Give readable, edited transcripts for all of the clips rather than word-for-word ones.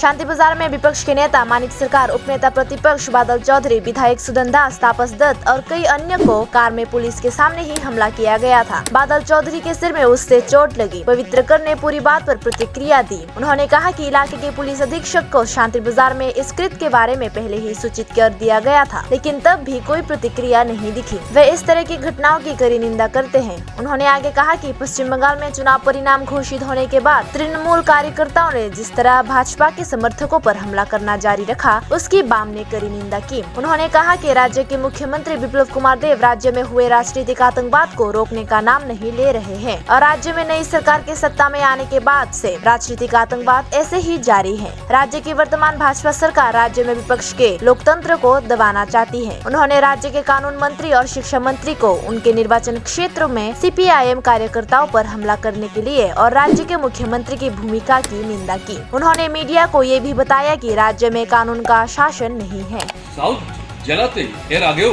शांति बाजार में विपक्ष के नेता मानिक सरकार, उपनेता प्रतिपक्ष बादल चौधरी, विधायक सुदन दास, तापस दत्त और कई अन्य को कार में पुलिस के सामने ही हमला किया गया था। बादल चौधरी के सिर में उससे चोट लगी। पवित्रकर ने पूरी बात पर प्रतिक्रिया दी। उन्होंने कहा कि इलाके के पुलिस अधीक्षक को शांति बाजार में इस कृत्य के बारे में पहले ही सूचित कर दिया गया था, लेकिन तब भी कोई प्रतिक्रिया नहीं दिखी। वे इस तरह की घटनाओं की कड़ी निंदा करते हैं। उन्होंने आगे कहा कि पश्चिम बंगाल में चुनाव परिणाम घोषित होने के बाद तृणमूल कार्यकर्ताओं ने जिस तरह भाजपा के समर्थकों पर हमला करना जारी रखा, उसकी बाम ने कड़ी निंदा की। उन्होंने कहा कि राज्य के मुख्यमंत्री विप्लव कुमार देव राज्य में हुए राजनीतिक आतंकवाद को रोकने का नाम नहीं ले रहे हैं और राज्य में नई सरकार के सत्ता में आने के बाद से राजनीतिक आतंकवाद ऐसे ही जारी है। राज्य की वर्तमान भाजपा सरकार राज्य में विपक्ष के लोकतंत्र को दबाना चाहती है। उन्होंने राज्य के कानून मंत्री और शिक्षा मंत्री को उनके निर्वाचन क्षेत्रों में सीपीआईएम कार्यकर्ताओं पर हमला करने के लिए और राज्य के मुख्यमंत्री की भूमिका की निंदा की। उन्होंने मीडिया को ये भी बताया कि राज्य में कानून का शासन नहीं है। साउथ জেলাতে এর আগেও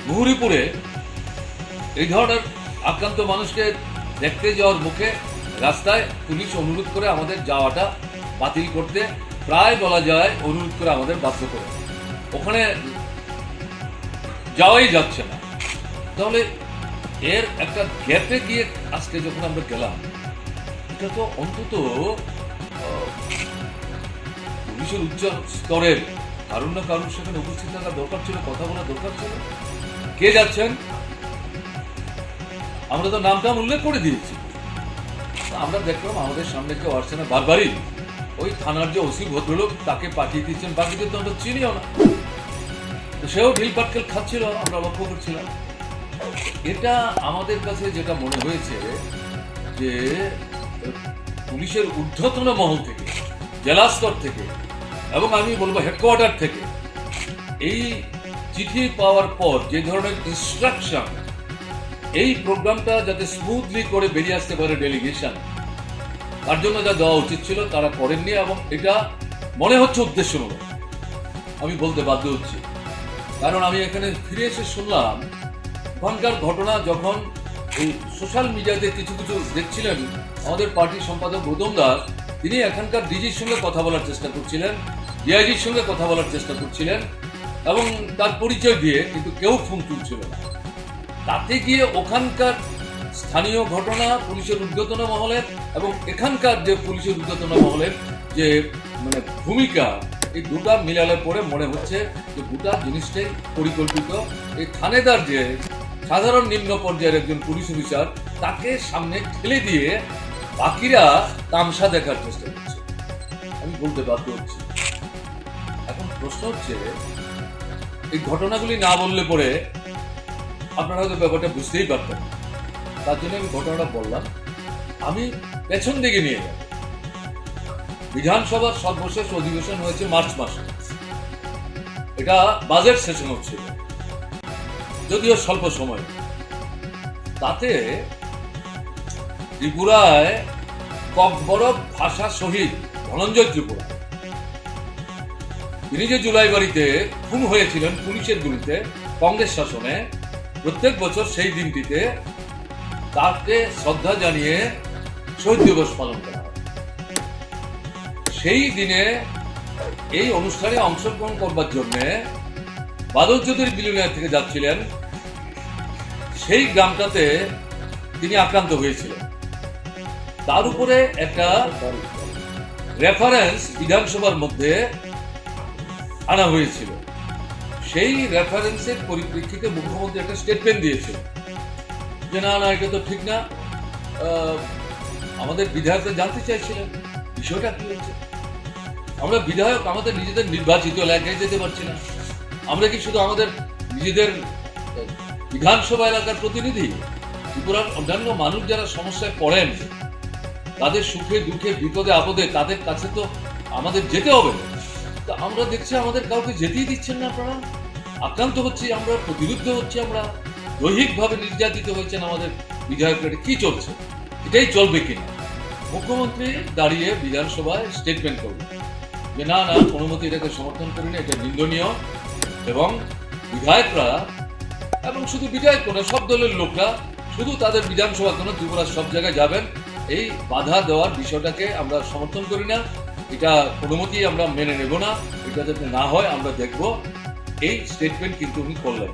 মুহুরীপুরে এই ধরনের আক্রান্ত মানুষকে দেখতে যাওয়ার মুখে রাস্তায় পুলিশ অনুরোধ করে আমাদের যাওয়াটা বাতিল করতে, প্রায় বলা যায় অনুরোধ করে আমাদের বাধ্য করে, ওখানে যাওয়াই যাচ্ছে না। তাহলে এর একটা গ্যাপে গিয়ে আজকে যখন আমরা গেলাম, এটা তো অন্তত পুলিশের উচ্চ স্তরের কারণ না কারণ সেখানে উপস্থিত থাকা দরকার ছিল, কথা বলা দরকার ছিল। কে যাচ্ছেন আমরা তো নামটা উল্লেখ করে দিয়েছি। আমরা দেখলাম আমাদের সামনে কেউ আসছে না, বারবারই ওই থানার যে ওসি ভদ্রলোক তাকে পাঠিয়ে দিচ্ছেন, বাকিদের তো আমরা চিনিও না, তো সেও ঢিল পাটকেল খাচ্ছিল, আমরা লক্ষ্য করছিলাম। এটা আমাদের কাছে যেটা মনে হয়েছে যে পুলিশের ঊর্ধ্বতন মহল থেকে, জেলা স্তর থেকে এবং আমি বলবো হেডকোয়ার্টার থেকে এই চিঠি পাওয়ার পর যে ধরনের ইনস্ট্রাকশন, এই প্রোগ্রামটা যাতে স্মুথলি করে বেরিয়ে আসতে পারে ডেলিগেশন, তার জন্য যা দেওয়া উচিত ছিল তারা করেননি এবং এটা মনে হচ্ছে উদ্দেশ্যমূলক। আমি বলতে বাধ্য হচ্ছি, কারণ আমি এখানে ফিরে এসে শুনলাম ওখানকার ঘটনা যখন এই সোশ্যাল মিডিয়াতে কিছু কিছু দেখছিলেন। আমাদের পার্টির সম্পাদক গৌতম দাস, তিনি এখানকার ডিজির সঙ্গে কথা বলার চেষ্টা করছিলেন, ডিআইজির সঙ্গে কথা বলার চেষ্টা করছিলেন এবং তার পরিচয় দিয়ে, কিন্তু কেউ ফোন তুলছিল না। তাতে গিয়ে ওখানকার স্থানীয় ঘটনা, পুলিশের ঊর্ধ্বতন মহলের এবং এখানকার যে পুলিশের ঊর্ধ্বতন মহলের যে মানে ভূমিকা, এই দুটা মিলালে পরে মনে হচ্ছে যে গোটা জিনিসটাই পরিকল্পিত। এই থানেদার যে সাধারণ নিম্ন পর্যায়ের একজন পুলিশ অফিসার, তাকে সামনে ঠেলে দিয়ে বাকিরা তামসা দেখার চেষ্টা করছে। আমি বলতে বাধ্য হচ্ছি। এখন প্রশ্ন হচ্ছে, এই ঘটনাগুলি না বললে পরে আপনারা হয়তো ব্যাপারটা বুঝতেই পারতেন, তার জন্য আমি ঘটনাটা বললাম। আমি পেছন দিকে নিয়ে যাব। বিধানসভার সর্বশেষ অধিবেশন হয়েছে মার্চ মাসে, এটা বাজেট সেশন হচ্ছিল, যদিও স্বল্প সময়। তাতে ত্রিপুরায় ককবরক ভাষা শহীদ ধনঞ্জয় ত্রিপুরা, তিনি যে জুলাই বাড়িতে খুন হয়েছিলেন পুলিশের গুলিতে কংগ্রেস শাসনে, প্রত্যেক বছর সেই দিনটিতে তাকে শ্রদ্ধা জানিয়ে শহীদ দিবস পালন করা হয়। সেই দিনে এই অনুষ্ঠানে অংশগ্রহণ করবার জন্য বাদল চৌধুরী বিলিয়নিয়ার থেকে যাচ্ছিলেন। সেই গ্রামটাতে তিনি আক্রান্ত হয়েছিলেন। তার উপরে একটা রেফারেন্স বিধানসভার মধ্যে আনা হয়েছিল। সেই রেফারেন্সের পরিপ্রেক্ষিতে মুখ্যমন্ত্রী একটা স্টেটমেন্ট দিয়েছিল যে না না, এটা তো ঠিক না। আমাদের বিধায়করা জানতে চাইছিলেন বিষয়টা কি হচ্ছে। আমরা বিধায়ক আমাদের নিজেদের নির্বাচিত এলাকায় যেতে পারছি না। আমরা কি শুধু আমাদের নিজেদের বিধানসভা এলাকার প্রতিনিধি? ত্রিপুরার অন্যান্য মানুষ যারা সমস্যায় পড়েন, তাদের সুখে দুঃখে বিপদে আপদে তাদের কাছে তো আমাদের যেতে হবে। তো আমরা দেখছি আমাদের কাউকে যেতেই দিচ্ছেন না। আপনারা আক্রান্ত হচ্ছি, আমরা প্রতিরুদ্ধ হচ্ছি, আমরা দৈহিকভাবে নির্যাতিত হয়েছেন আমাদের বিধায়করা। কি চলছে? এটাই চলবে কিনা? মুখ্যমন্ত্রী দাঁড়িয়ে বিধানসভায় স্টেটমেন্ট করবেন যে না না, কোনো মতে এটাকে সমর্থন করি না, এটা নিন্দনীয়। এবং বিধায়করা, এবং শুধু বিধায়ক না, সব দলের লোকরা শুধু তাদের বিধানসভা কেন ত্রিপুরার সব জায়গায় যাবেন, এই বাধা দেওয়ার বিষয়টাকে আমরা সমর্থন করি না। এটা কোনো মতেই আমরা মেনে নেব না। এটা যাতে না হয় আমরা দেখব। এই স্টেটমেন্ট কিন্তু উনি করলেন।